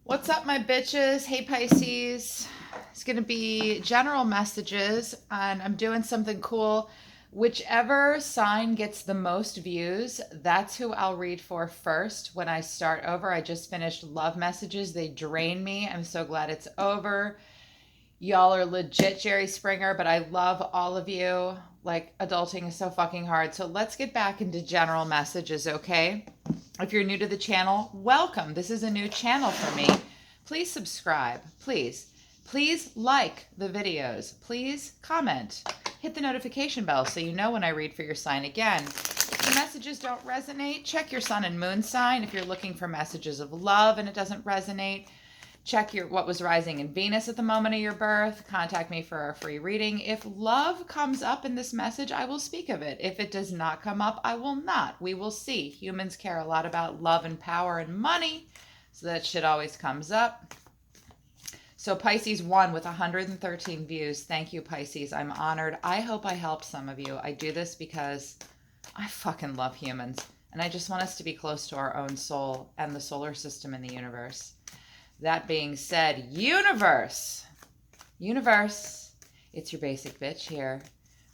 What's up, my bitches? Hey, Pisces. It's going to be general messages, and I'm doing something cool. Whichever sign gets the most views, that's who I'll read for first when I start over. I just finished love messages. They drain me. I'm so glad it's over. Y'all are legit Jerry Springer, but I love all of you. Like, adulting is so fucking hard. So let's get back into general messages, okay? If you're new to the channel, welcome. This is a new channel for me. Please subscribe. Please. Please like the videos. Please comment. Hit the notification bell so you know when I read for your sign again. If the messages don't resonate, check your sun and moon sign. If you're looking for messages of love and it doesn't resonate, check your what was rising in Venus at the moment of your birth. Contact me for a free reading. If love comes up in this message, I will speak of it. If it does not come up, I will not. We will see. Humans care a lot about love and power and money, so that shit always comes up. So Pisces won with 113 views. Thank you, Pisces. I'm honored. I hope I helped some of you. I do this because I fucking love humans, and I just want us to be close to our own soul and the solar system and the universe. That being said, universe, it's your basic bitch here.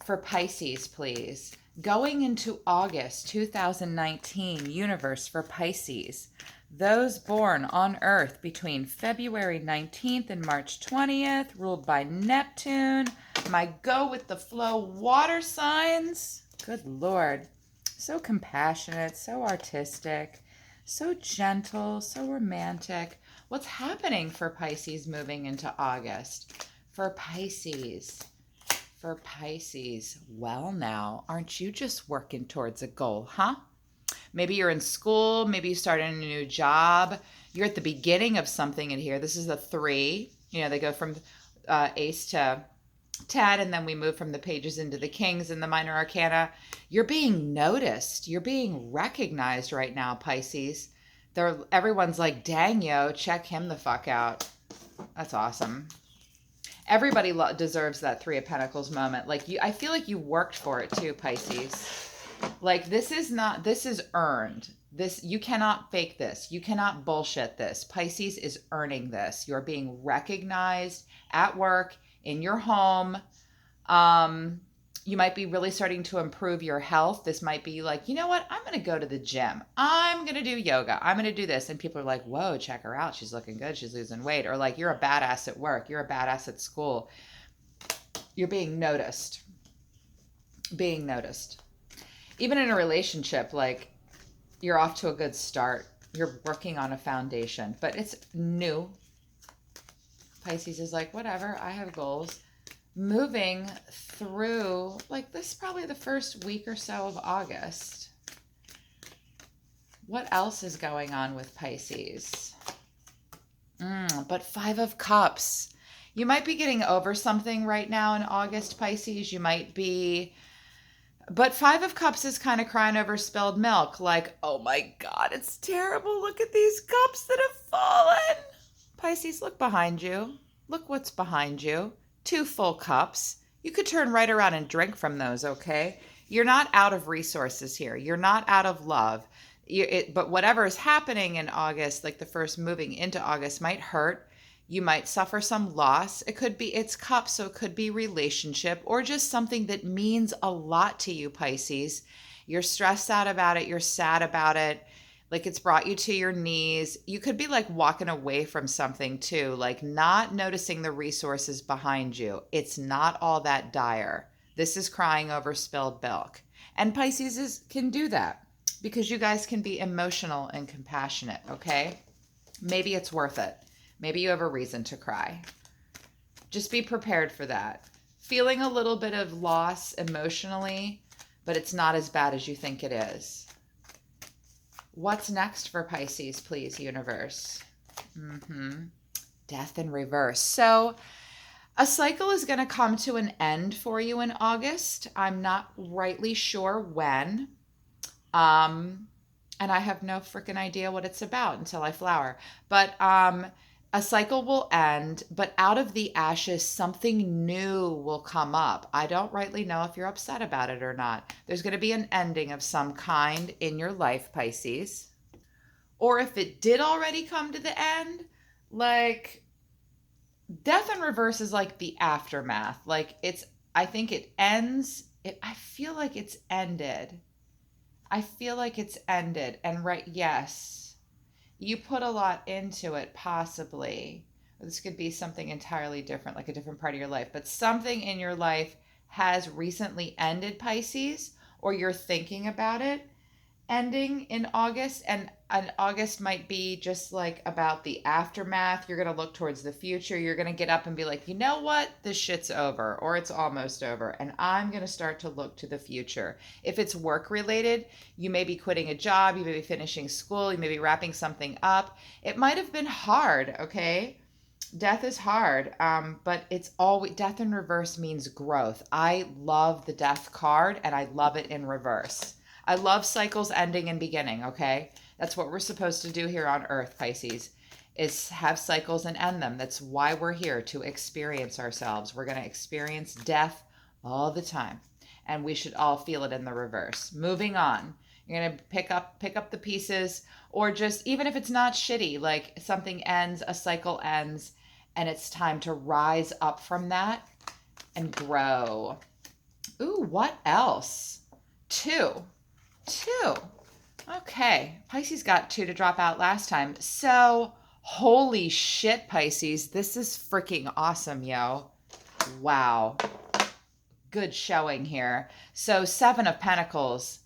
For Pisces, please. Going into August 2019, universe for Pisces. Those born on Earth between February 19th and March 20th, ruled by Neptune. My go with the flow water signs. Good Lord. So compassionate, so artistic, so gentle, so romantic. What's happening for Pisces moving into August? For Pisces, well now, aren't you just working towards a goal, huh? Maybe you're in school, maybe you started a new job, you're at the beginning of something in here. This is a 3. You know, they go from ace to 10, and then we move from the pages into the kings and the minor arcana. You're being noticed. You're being recognized right now, Pisces. Everyone's like, dang, yo, check him the fuck out. That's awesome. Everybody deserves that 3 of Pentacles moment. Like, I feel like you worked for it too, Pisces. Like, this is earned. You cannot fake this. You cannot bullshit this. Pisces is earning this. You're being recognized at work, in your home. You might be really starting to improve your health. This might be like, you know what? I'm going to go to the gym. I'm going to do yoga. I'm going to do this. And people are like, whoa, check her out. She's looking good. She's losing weight. Or like, you're a badass at work. You're a badass at school. You're being noticed. Being noticed. Even in a relationship, like, you're off to a good start. You're working on a foundation, but it's new. Pisces is like, whatever, I have goals. Moving through, like, this is probably the first week or so of August. What else is going on with Pisces? But 5 of Cups. You might be getting over something right now in August, Pisces. You might be... But 5 of Cups is kind of crying over spilled milk. Like, oh my God, it's terrible. Look at these cups that have fallen. Pisces, look behind you. Look what's behind you. 2 full cups. You could turn right around and drink from those, okay? You're not out of resources here. You're not out of love. But whatever is happening in August, like the first moving into August, might hurt. You might suffer some loss. It's cups, so it could be relationship or just something that means a lot to you, Pisces. You're stressed out about it. You're sad about it. Like, it's brought you to your knees. You could be like walking away from something too, like not noticing the resources behind you. It's not all that dire. This is crying over spilled milk. And Pisces can do that because you guys can be emotional and compassionate, okay? Maybe it's worth it. Maybe you have a reason to cry. Just be prepared for that. Feeling a little bit of loss emotionally, but it's not as bad as you think it is. What's next for Pisces, please, universe? Death in reverse. So a cycle is going to come to an end for you in August. I'm not rightly sure when. And I have no freaking idea what it's about until I flower. But a cycle will end, but out of the ashes, something new will come up. I don't rightly know if you're upset about it or not. There's going to be an ending of some kind in your life, Pisces. Or if it did already come to the end, like death in reverse is like the aftermath. Like I think it ends. I feel like it's ended. I feel like it's ended. And right, yes, you put a lot into it, possibly. This could be something entirely different, like a different part of your life, but something in your life has recently ended, Pisces, or you're thinking about it ending in August, and August might be just like about the aftermath. You're going to look towards the future. You're going to get up and be like, "You know what? This shit's over or it's almost over, and I'm going to start to look to the future." If it's work related, you may be quitting a job, you may be finishing school, you may be wrapping something up. It might have been hard, okay? Death is hard, but it's always death in reverse means growth. I love the death card and I love it in reverse. I love cycles ending and beginning, okay? That's what we're supposed to do here on Earth, Pisces, is have cycles and end them. That's why we're here, to experience ourselves. We're going to experience death all the time, and we should all feel it in the reverse. Moving on. You're going to pick up the pieces, or just, even if it's not shitty, like something ends, a cycle ends, and it's time to rise up from that and grow. Ooh, what else? Two. Okay. Pisces got two to drop out last time. So, holy shit, Pisces. This is freaking awesome, yo. Wow. Good showing here. So, Seven of Pentacles.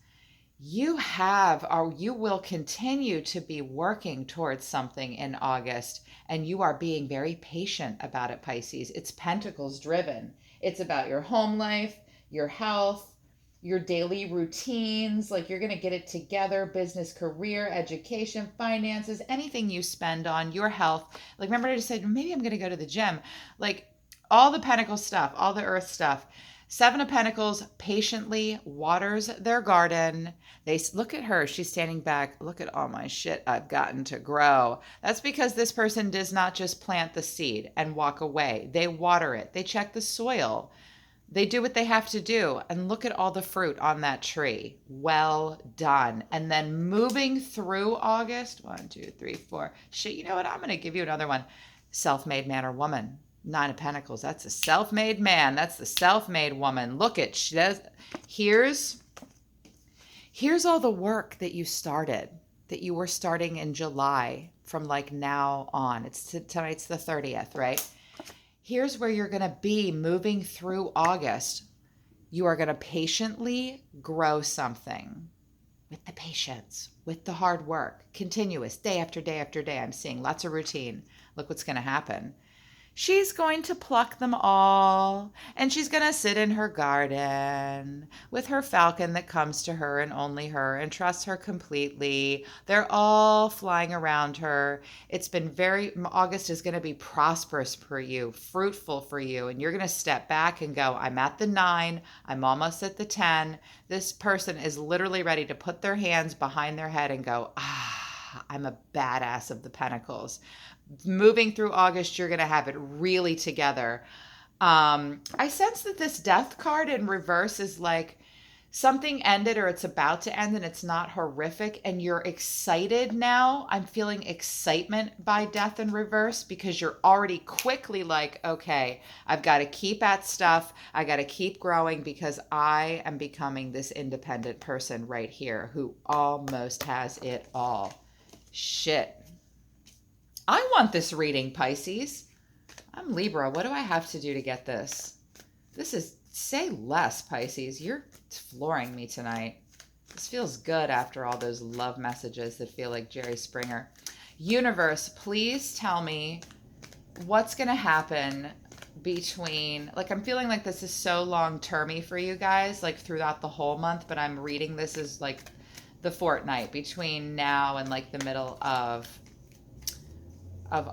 You have, or you will continue to be working towards something in August, and you are being very patient about it, Pisces. It's Pentacles driven. It's about your home life, your health, your daily routines. Like, you're going to get it together: business, career, education, finances, anything you spend on, your health. Like, remember, I just said, maybe I'm going to go to the gym. Like, all the Pentacle stuff, all the Earth stuff. Seven of Pentacles patiently waters their garden. They look at her. She's standing back. Look at all my shit I've gotten to grow. That's because this person does not just plant the seed and walk away. They water it. They check the soil. They do what they have to do. And look at all the fruit on that tree. Well done. And then moving through August, 1, 2, 3, 4. Shit, you know what? I'm going to give you another one. Self-made man or woman. Nine of Pentacles. That's a self-made man. That's the self-made woman. Look at, she does. Here's all the work that you started, that you were starting in July from like now on. Tonight's the 30th, right? Here's where you're going to be moving through August. You are going to patiently grow something with the patience, with the hard work, continuous, day after day after day. I'm seeing lots of routine. Look what's going to happen. She's going to pluck them all, and she's going to sit in her garden with her falcon that comes to her and only her and trusts her completely. They're all flying around her. August is going to be prosperous for you, fruitful for you, and you're going to step back and go, I'm at the 9, I'm almost at the 10. This person is literally ready to put their hands behind their head and go, I'm a badass of the Pentacles. Moving through August, you're going to have it really together. I sense that this death card in reverse is like something ended or it's about to end, and it's not horrific, and you're excited now. I'm feeling excitement by death in reverse because you're already quickly like, okay, I've got to keep at stuff. I got to keep growing because I am becoming this independent person right here who almost has it all. Shit. I want this reading, Pisces. I'm Libra. What do I have to do to get this? Say less, Pisces. You're flooring me tonight. This feels good after all those love messages that feel like Jerry Springer. Universe, please tell me what's going to happen between, like, I'm feeling like this is so long-termy for you guys, like throughout the whole month, but I'm reading this as like the fortnight between now and like the middle of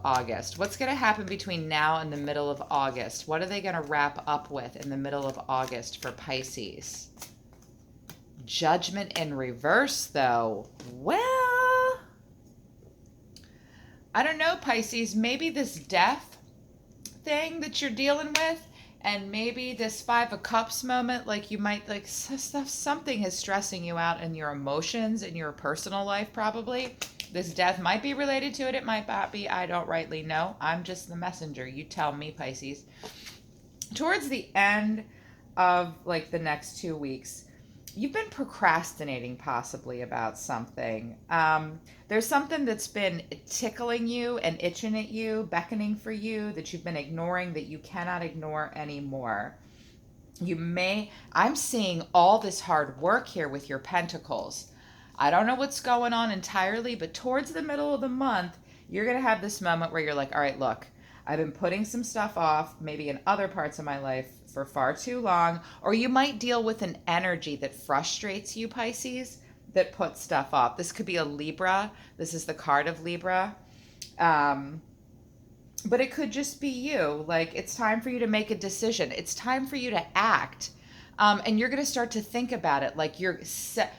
August. What's going to happen between now and the middle of August? What are they going to wrap up with in the middle of August for Pisces? Judgment in reverse, though. Well, I don't know, Pisces. Maybe this death thing that you're dealing with, and maybe this 5 of Cups moment, like you might, like, something is stressing you out in your emotions, in your personal life, probably. This death might be related to it. It might not be. I don't rightly know. I'm just the messenger. You tell me, Pisces. Towards the end of like the next 2 weeks, you've been procrastinating possibly about something. There's something that's been tickling you and itching at you, beckoning for you, that you've been ignoring, that you cannot ignore anymore. I'm seeing all this hard work here with your pentacles. I don't know what's going on entirely, but towards the middle of the month, you're going to have this moment where you're like, all right, look, I've been putting some stuff off, maybe in other parts of my life, for far too long. Or you might deal with an energy that frustrates you, Pisces, that puts stuff off. This could be a Libra. This is the card of Libra. But it could just be you. Like, it's time for you to make a decision. It's time for you to act. And you're going to start to think about it like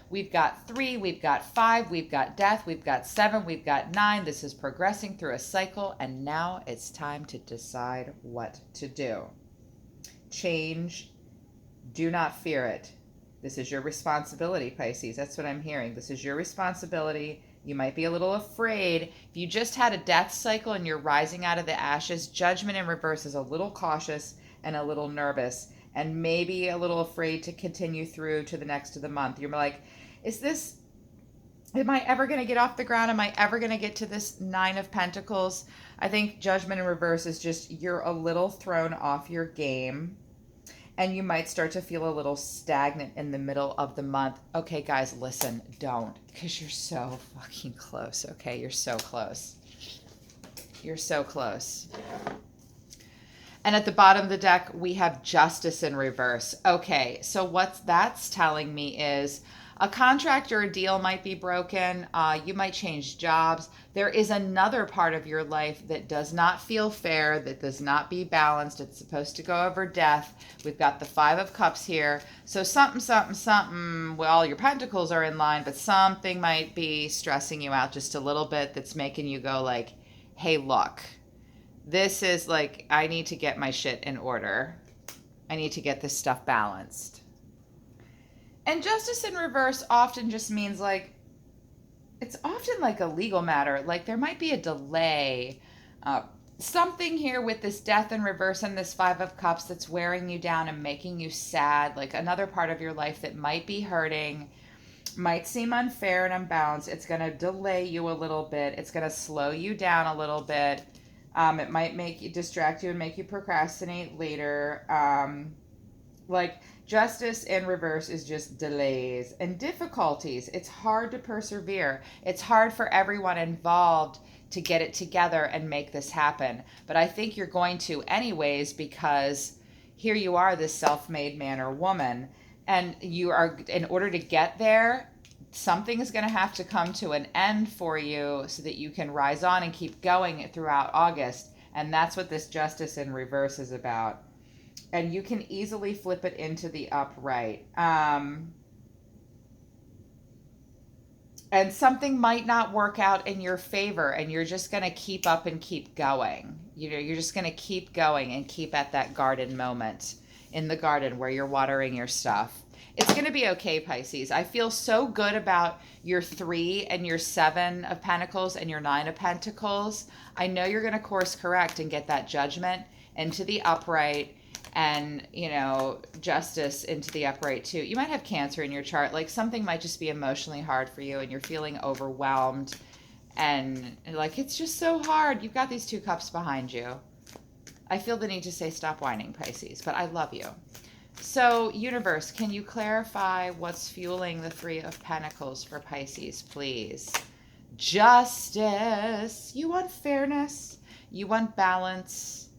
we've got 3, we've got 5, we've got death, we've got 7, we've got 9. This is progressing through a cycle, and now it's time to decide what to do. Change. Do not fear it. This is your responsibility, Pisces. That's what I'm hearing. This is your responsibility. You might be a little afraid. If you just had a death cycle and you're rising out of the ashes, Judgment in reverse is a little cautious and a little nervous, and maybe a little afraid to continue through to the next of the month. You're like, am I ever going to get off the ground? Am I ever going to get to this 9 of Pentacles? I think Judgment in reverse is just, you're a little thrown off your game, and you might start to feel a little stagnant in the middle of the month. Okay, guys, listen, don't, because you're so fucking close, okay? You're so close. You're so close. And at the bottom of the deck, we have Justice in reverse. Okay, so what that's telling me is a contract or a deal might be broken. You might change jobs. There is another part of your life that does not feel fair, that does not be balanced. It's supposed to go over death. We've got the 5 of Cups here. So something, well, your pentacles are in line, but something might be stressing you out just a little bit that's making you go like, hey, look. This is like, I need to get my shit in order. I need to get this stuff balanced. And Justice in reverse often just means like, it's often like a legal matter. Like there might be a delay. Something here with this Death in reverse and this 5 of Cups that's wearing you down and making you sad. Like another part of your life that might be hurting, might seem unfair and unbalanced. It's going to delay you a little bit. It's going to slow you down a little bit. It might distract you and make you procrastinate later. Like Justice in reverse is just delays and difficulties. It's hard to persevere. It's hard for everyone involved to get it together and make this happen. But I think you're going to anyways, because here you are, this self-made man or woman, and you are, in order to get there, something is going to have to come to an end for you so that you can rise on and keep going throughout August. And that's what this Justice in reverse is about. And you can easily flip it into the upright. And something might not work out in your favor, and you're just going to keep up and keep going. You know, you're just going to keep going and keep at that garden moment in the garden where you're watering your stuff. It's going to be okay, Pisces. I feel so good about your 3 and your 7 of Pentacles and your 9 of Pentacles. I know you're going to course correct and get that Judgment into the upright, and, you know, Justice into the upright too. You might have Cancer in your chart. Like something might just be emotionally hard for you and you're feeling overwhelmed and like, it's just so hard. You've got these 2 cups behind you. I feel the need to say stop whining, Pisces, but I love you. So, universe, can you clarify what's fueling the 3 of Pentacles for Pisces, please? Justice. You want fairness. You want balance.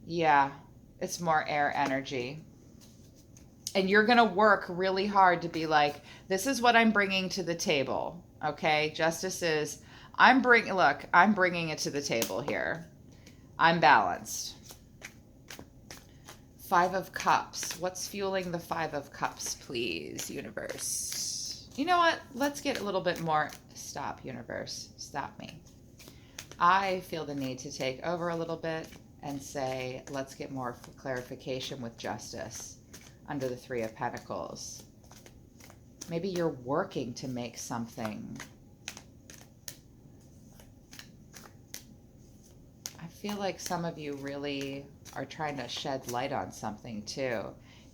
Yeah, it's more air energy. And you're going to work really hard to be like, this is what I'm bringing to the table. Okay? Justice is, I'm bringing it to the table here. I'm balanced. 5 of Cups. What's fueling the 5 of Cups, please, universe? You know what? Let's get a little bit more. Stop, universe. Stop me. I feel the need to take over a little bit and say, let's get more clarification with Justice under the 3 of Pentacles. Maybe you're working to make something feel like some of you really are trying to shed light on something too.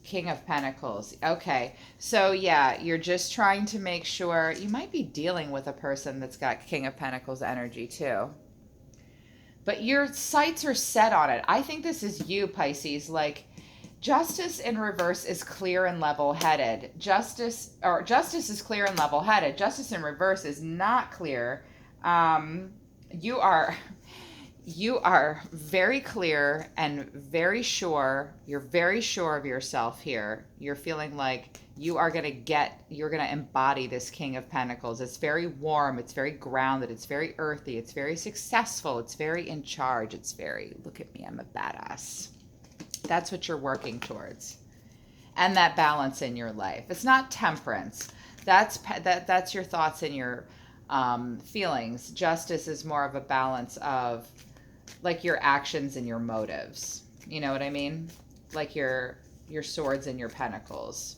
King of Pentacles. Okay. So yeah, you're just trying to make sure you might be dealing with a person that's got King of Pentacles energy too. But your sights are set on it. I think this is you, Pisces. Like, justice in reverse is clear and level-headed. Justice is clear and level-headed. Justice in reverse is not clear. You are very clear and very sure. You're very sure of yourself here. You're feeling like you're going to embody this King of Pentacles. It's very warm. It's very grounded. It's very earthy. It's very successful. It's very in charge. It's very, look at me, I'm a badass. That's what you're working towards. And that balance in your life. It's not temperance. That's your thoughts and your feelings. Justice is more of a balance of like your actions and your motives. You know what I mean? Like your swords and your pentacles.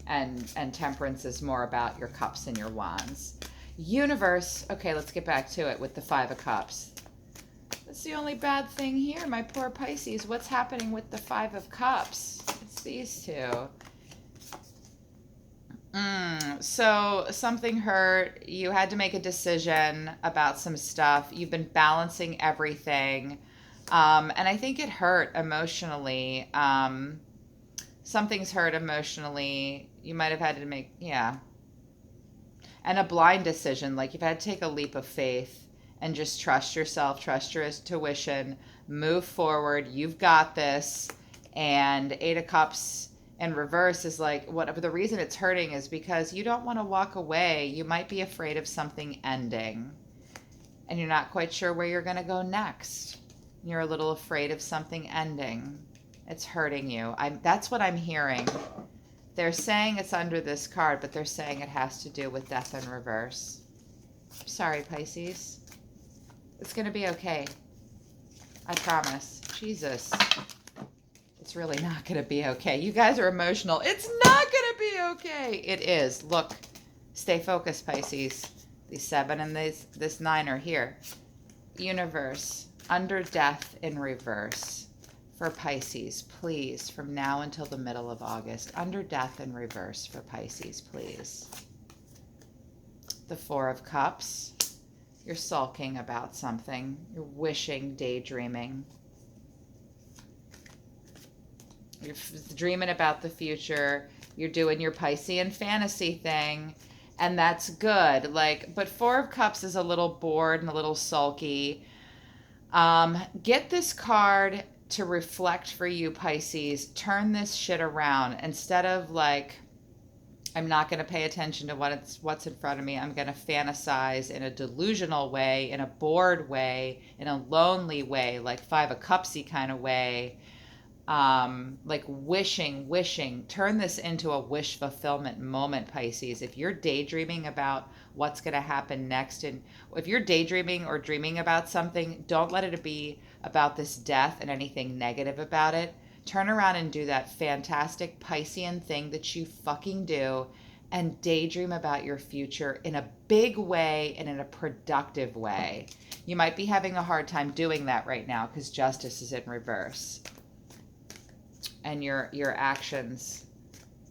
And temperance is more about your cups and your wands. Universe, okay, let's get back to it with the 5 of Cups. That's the only bad thing here, my poor Pisces. What's happening with the 5 of Cups? It's these two. So something hurt. You had to make a decision about some stuff. You've been balancing everything. And I think it hurt emotionally. Something's hurt emotionally. You might have had to make, yeah. And a blind decision. Like you've had to take a leap of faith and just trust yourself, trust your intuition, move forward. You've got this. And 8 of Cups in reverse is like, the reason it's hurting is because you don't want to walk away. You might be afraid of something ending. And you're not quite sure where you're going to go next. You're a little afraid of something ending. It's hurting you. That's what I'm hearing. They're saying it's under this card, but they're saying it has to do with death in reverse. Sorry, Pisces. It's going to be okay. I promise. Jesus. It's really not going to be okay. You guys are emotional. It's not going to be okay. It is. Look. Stay focused, Pisces. These 7 and this 9 are here. Universe. Under death in reverse. For Pisces, please, from now until the middle of August. Under death in reverse for Pisces, please. The 4 of Cups. You're sulking about something. You're wishing, daydreaming. You're dreaming about the future. You're doing your Piscean fantasy thing. And that's good. But 4 of Cups is a little bored and a little sulky. Get this card to reflect for you, Pisces. Turn this shit around. Instead of I'm not going to pay attention to what's in front of me. I'm going to fantasize in a delusional way, in a bored way, in a lonely way, like 5 of Cupsy kind of way. Wishing. Turn this into a wish fulfillment moment, Pisces. If you're daydreaming about what's going to happen next, and if you're daydreaming or dreaming about something, don't let it be about this death and anything negative about it. Turn around and do that fantastic Piscean thing that you fucking do and daydream about your future in a big way and in a productive way. You might be having a hard time doing that right now because justice is in reverse. And your actions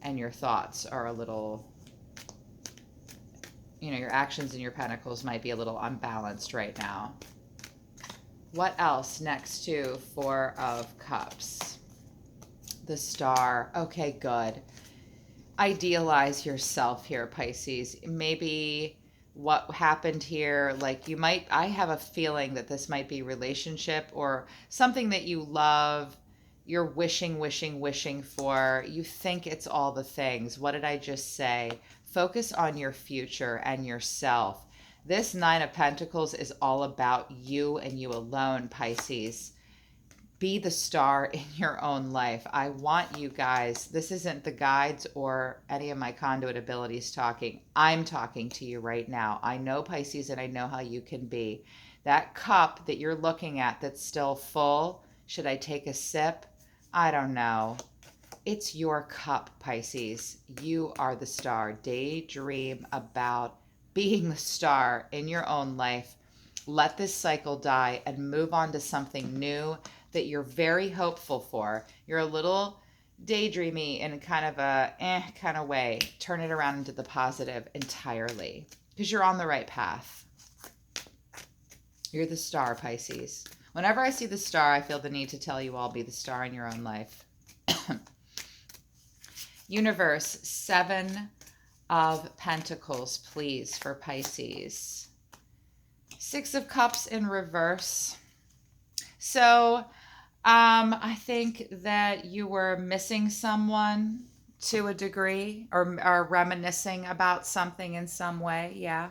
and your thoughts are a little, your actions and your pentacles might be a little unbalanced right now. What else next to 4 of Cups? The Star. Okay, good. Idealize yourself here, Pisces. Maybe what happened here, I have a feeling that this might be relationship or something that you love. You're wishing for. You think it's all the things. What did I just say? Focus on your future and yourself. This 9 of Pentacles is all about you and you alone, Pisces. Be the star in your own life. I want you guys, this isn't the guides or any of my conduit abilities talking. I'm talking to you right now. I know, Pisces, and I know how you can be. That cup that you're looking at that's still full, should I take a sip? I don't know. It's your cup, Pisces. You are the star. Daydream about being the star in your own life. Let this cycle die and move on to something new that you're very hopeful for. You're a little daydreamy in kind of a kind of way. Turn it around into the positive entirely because you're on the right path. You're the star, Pisces. Whenever I see the star, I feel the need to tell you all, be the star in your own life. Universe, 7 of Pentacles, please, for Pisces. 6 of Cups in reverse. So I think that you were missing someone to a degree, or are reminiscing about something in some way. Yeah.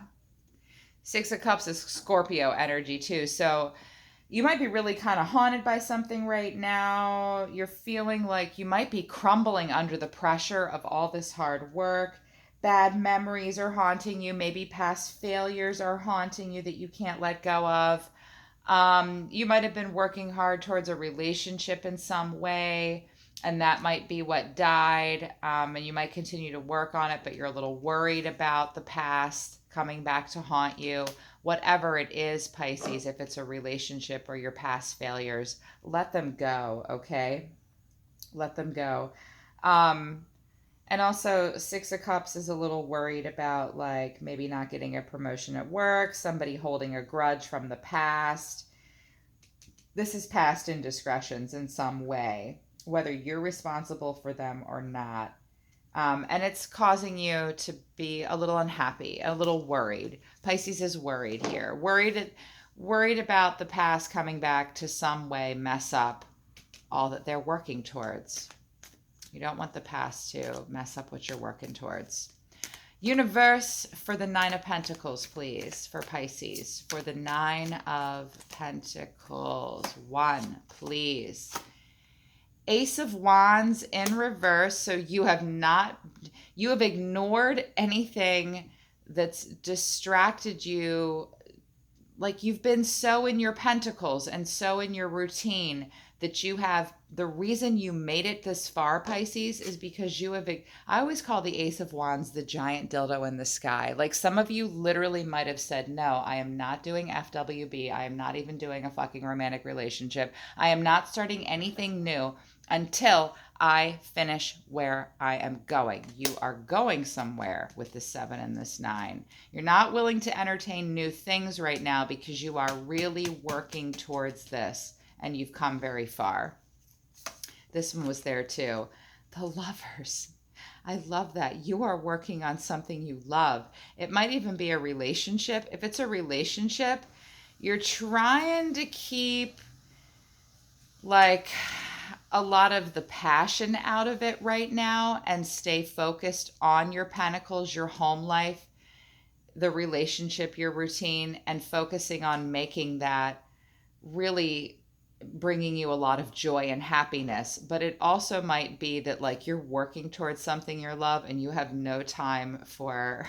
6 of Cups is Scorpio energy too. So you might be really kind of haunted by something right now. You're feeling like you might be crumbling under the pressure of all this hard work. Bad memories are haunting you. Maybe past failures are haunting you that you can't let go of. You might have been working hard towards a relationship in some way, and that might be what died. And you might continue to work on it, but you're a little worried about the past coming back to haunt you. Whatever it is, Pisces, if it's a relationship or your past failures, let them go, okay? Let them go. And also, 6 of Cups is a little worried about, like, maybe not getting a promotion at work, somebody holding a grudge from the past. This is past indiscretions in some way, whether you're responsible for them or not. And it's causing you to be a little unhappy, a little worried. Pisces is worried here. Worried about the past coming back to some way mess up all that they're working towards. You don't want the past to mess up what you're working towards. Universe, for the 9 of Pentacles, please, for Pisces. For the 9 of Pentacles. 1, please. Ace of Wands in reverse. So you have ignored anything that's distracted you. Like, you've been so in your pentacles and so in your routine that you have, the reason you made it this far, Pisces, is because you have, I always call the Ace of Wands the giant dildo in the sky. Like, some of you literally might have said, no, I am not doing FWB. I am not even doing a fucking romantic relationship. I am not starting anything new until I finish where I am going. You are going somewhere with this 7 and this 9. You're not willing to entertain new things right now because you are really working towards this and you've come very far. This one was there too. The Lovers. I love that. You are working on something you love. It might even be a relationship. If it's a relationship, you're trying to keep, like, a lot of the passion out of it right now and stay focused on your pentacles, your home life, the relationship, your routine, and focusing on making that really bringing you a lot of joy and happiness. But it also might be that, like, you're working towards something you love and you have no time for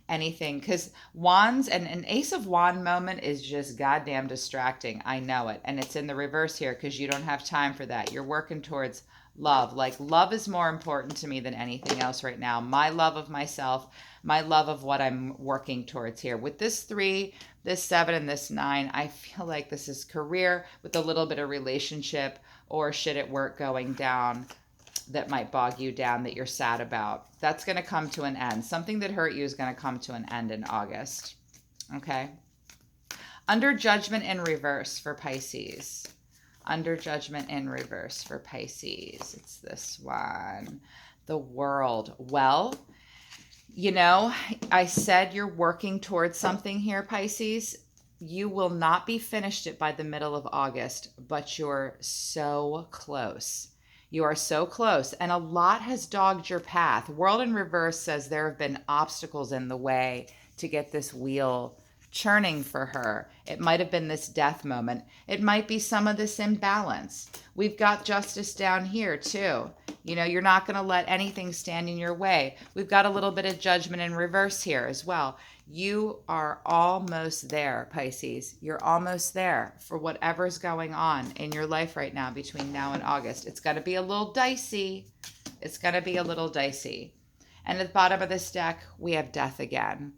anything, because wands and an Ace of Wand moment is just goddamn distracting. I know it. And it's in the reverse here because you don't have time for that. You're working towards love. Like, love is more important to me than anything else right now. My love of myself, my love of what I'm working towards here. With this 3, this 7, and this 9, I feel like this is career with a little bit of relationship or shit at work going down that might bog you down that you're sad about. That's going to come to an end. Something that hurt you is going to come to an end in August. Okay? Under Judgment in reverse for Pisces. Under Judgment in reverse for Pisces. It's this one. The World. Well, you know, I said you're working towards something here, Pisces. You will not be finished it by the middle of August, but you're so close. You are so close, and a lot has dogged your path. World in reverse says there have been obstacles in the way to get this wheel churning for her. It might have been this death moment. It might be some of this imbalance. We've got Justice down here too. You know, you're not going to let anything stand in your way. We've got a little bit of Judgment in reverse here as well. You are almost there, Pisces. You're almost there for whatever's going on in your life right now between now and August. It's going to be a little dicey. It's going to be a little dicey. And at the bottom of this deck, we have Death again.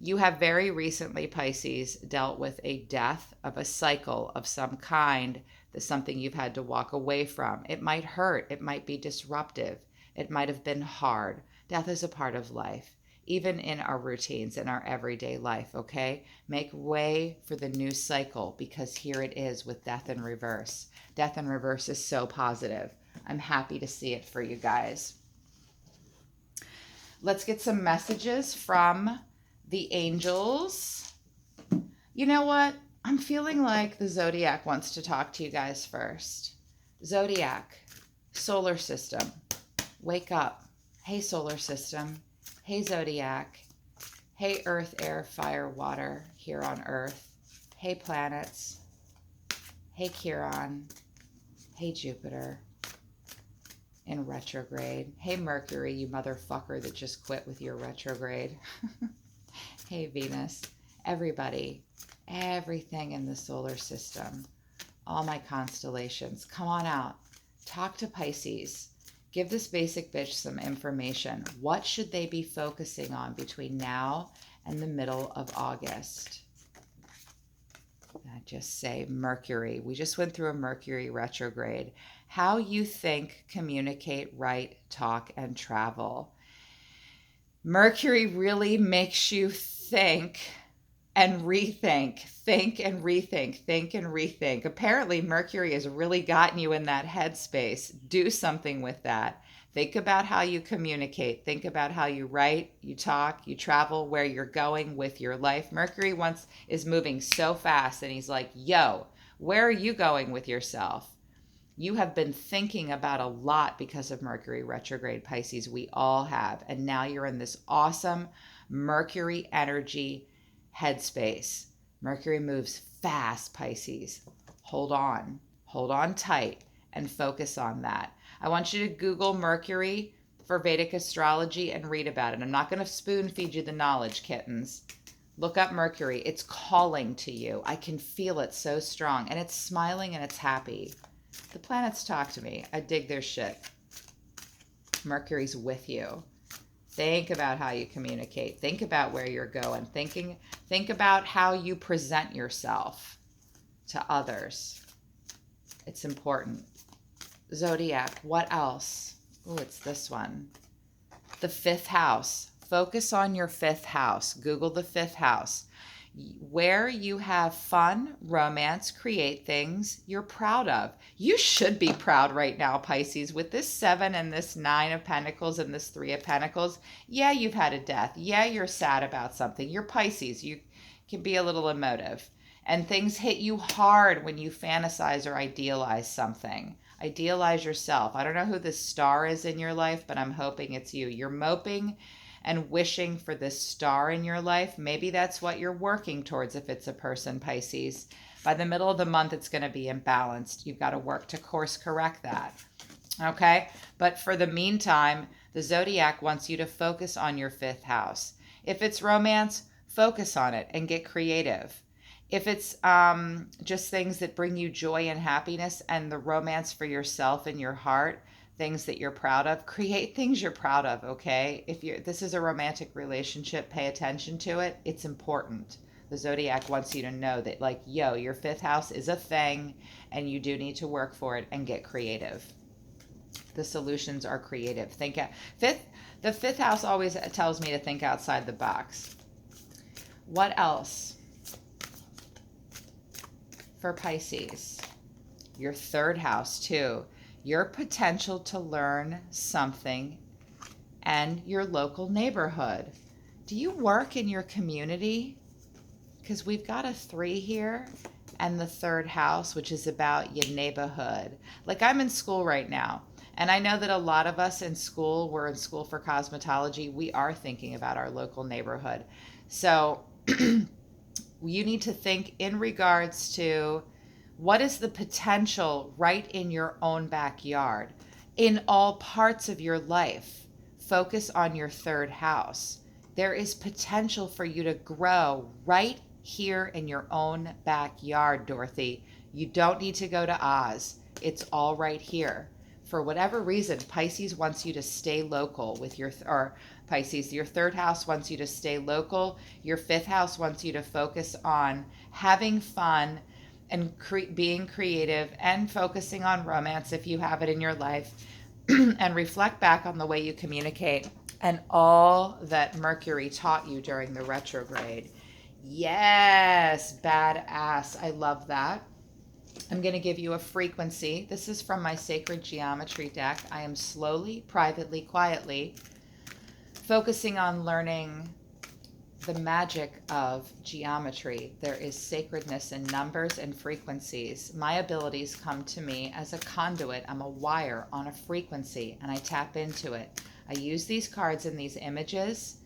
You have very recently, Pisces, dealt with a death of a cycle of some kind. That's something you've had to walk away from. It might hurt. It might be disruptive. It might have been hard. Death is a part of life, even in our routines, in our everyday life, okay? Make way for the new cycle, because here it is with death in reverse. Death in reverse is so positive. I'm happy to see it for you guys. Let's get some messages from the angels. You know what? I'm feeling like the Zodiac wants to talk to you guys first. Zodiac, solar system, wake up. Hey, solar system. Hey, Zodiac. Hey, earth, air, fire, water here on earth. Hey, planets. Hey, Chiron. Hey, Jupiter in retrograde. Hey, Mercury, you motherfucker that just quit with your retrograde. Hey, Venus. Everybody, everything in the solar system, all my constellations, come on out. Talk to Pisces. Give this basic bitch some information. What should they be focusing on between now and the middle of August? I just say Mercury. We just went through a Mercury retrograde. How you think, communicate, write, talk, and travel. Mercury really makes you think and rethink, think and rethink, think and rethink. Apparently, Mercury has really gotten you in that headspace. Do something with that. Think about how you communicate. Think about how you write, you talk, you travel, where you're going with your life. Mercury is moving so fast, and he's like, yo, where are you going with yourself? You have been thinking about a lot because of Mercury retrograde, Pisces. We all have. And now you're in this awesome Mercury energy headspace. Mercury moves fast, Pisces. Hold on tight, and focus on that. I want you to Google Mercury for Vedic astrology and read about it. I'm not going to spoon feed you the knowledge, kittens. Look up Mercury. It's calling to you. I can feel it so strong, and it's smiling and it's happy. The planets talk to me. I dig their shit. Mercury's with you. Think about how you communicate. Think about where you're going. Think about how you present yourself to others. It's important. Zodiac, what else? Oh, it's this one. The fifth house. Focus on your fifth house. Google the fifth house. Where you have fun, romance, create things you're proud of. You should be proud right now, Pisces, with this 7 and this 9 of Pentacles and this 3 of Pentacles. Yeah, you've had a death. Yeah, you're sad about something. You're Pisces. You can be a little emotive. And things hit you hard when you fantasize or idealize something. Idealize yourself. I don't know who this star is in your life, but I'm hoping it's you. You're moping and wishing for this star in your life. Maybe that's what you're working towards if it's a person, Pisces. By the middle of the month, it's going to be imbalanced. You've got to work to course correct that. Okay? But for the meantime, the Zodiac wants you to focus on your fifth house. If it's romance, focus on it and get creative. If it's just things that bring you joy and happiness and the romance for yourself and your heart, things that you're proud of, create things you're proud of, okay? If this is a romantic relationship, pay attention to it. It's important. The Zodiac wants you to know that, like, yo, your fifth house is a thing and you do need to work for it and get creative. The solutions are creative. The fifth house always tells me to think outside the box. What else? For Pisces, your third house too. Your potential to learn something and your local neighborhood. Do you work in your community? Because we've got a 3 here and the third house, which is about your neighborhood. Like, I'm in school right now, and I know that a lot of us in school, we're in school for cosmetology, we are thinking about our local neighborhood. So you need to think in regards to what is the potential right in your own backyard, in all parts of your life. Focus on your third house. There is potential for you to grow right here in your own backyard, Dorothy. You don't need to go to Oz. It's all right here. For whatever reason, Pisces wants you to stay local with your, or Pisces. Your third house wants you to stay local. Your fifth house wants you to focus on having fun and being creative and focusing on romance if you have it in your life. And reflect back on the way you communicate and all that Mercury taught you during the retrograde. Yes, badass. I love that. I'm going to give you a frequency. This is from my Sacred Geometry deck. I am slowly, privately, quietly focusing on learning the magic of geometry. There is sacredness in numbers and frequencies. My abilities come to me as a conduit. I'm a wire on a frequency, and I tap into it. I use these cards and these images.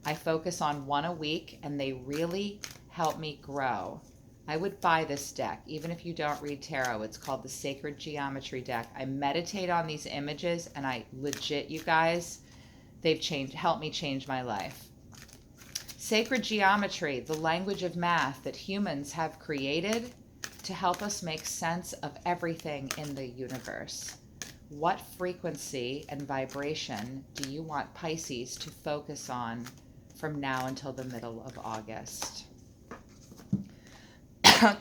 I focus on one a week, and they really help me grow. I would buy this deck, even if you don't read tarot. It's called the Sacred Geometry deck. I meditate on these images, and I legit, you guys, they've helped me change my life. Sacred geometry, the language of math that humans have created to help us make sense of everything in the universe. What frequency and vibration do you want Pisces to focus on from now until the middle of August?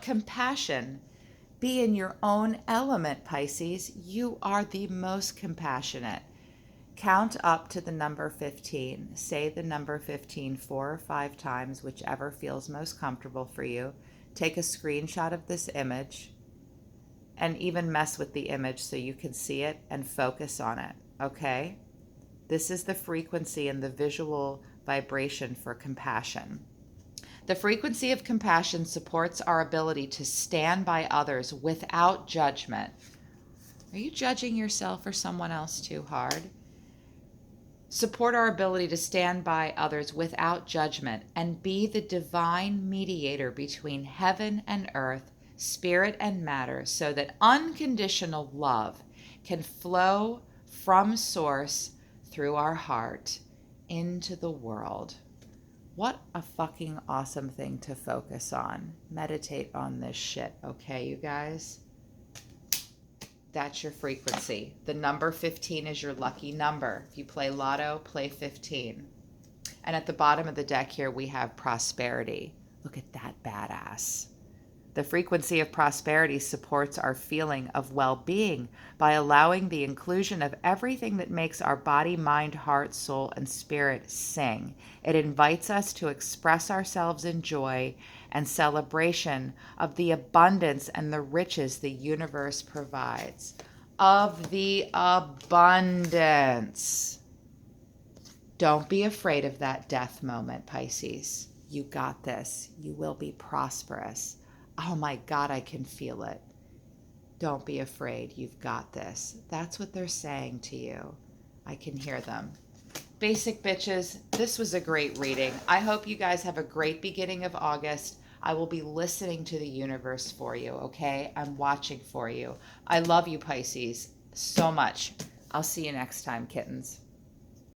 Compassion. Be in your own element, Pisces. You are the most compassionate. Count up to the number 15. Say the number 15 4 or 5 times, whichever feels most comfortable for you. Take a screenshot of this image and even mess with the image so you can see it and focus on it, okay? This is the frequency and the visual vibration for compassion. The frequency of compassion supports our ability to stand by others without judgment. Are you judging yourself or someone else too hard? Support our ability to stand by others without judgment and be the divine mediator between heaven and earth, spirit and matter, so that unconditional love can flow from source through our heart into the world. What a fucking awesome thing to focus on. Meditate on this shit, okay, you guys? That's your frequency. The number 15 is your lucky number. If you play lotto, play 15. And at the bottom of the deck here, we have prosperity. Look at that badass. The frequency of prosperity supports our feeling of well-being by allowing the inclusion of everything that makes our body, mind, heart, soul, and spirit sing. It invites us to express ourselves in joy and celebration of the abundance and the riches the universe provides. Of the abundance. Don't be afraid of that death moment, Pisces. You got this. You will be prosperous. Oh my God, I can feel it. Don't be afraid. You've got this. That's what they're saying to you. I can hear them. Basic bitches, this was a great reading. I hope you guys have a great beginning of August. I will be listening to the universe for you, okay? I'm watching for you. I love you, Pisces, so much. I'll see you next time, kittens.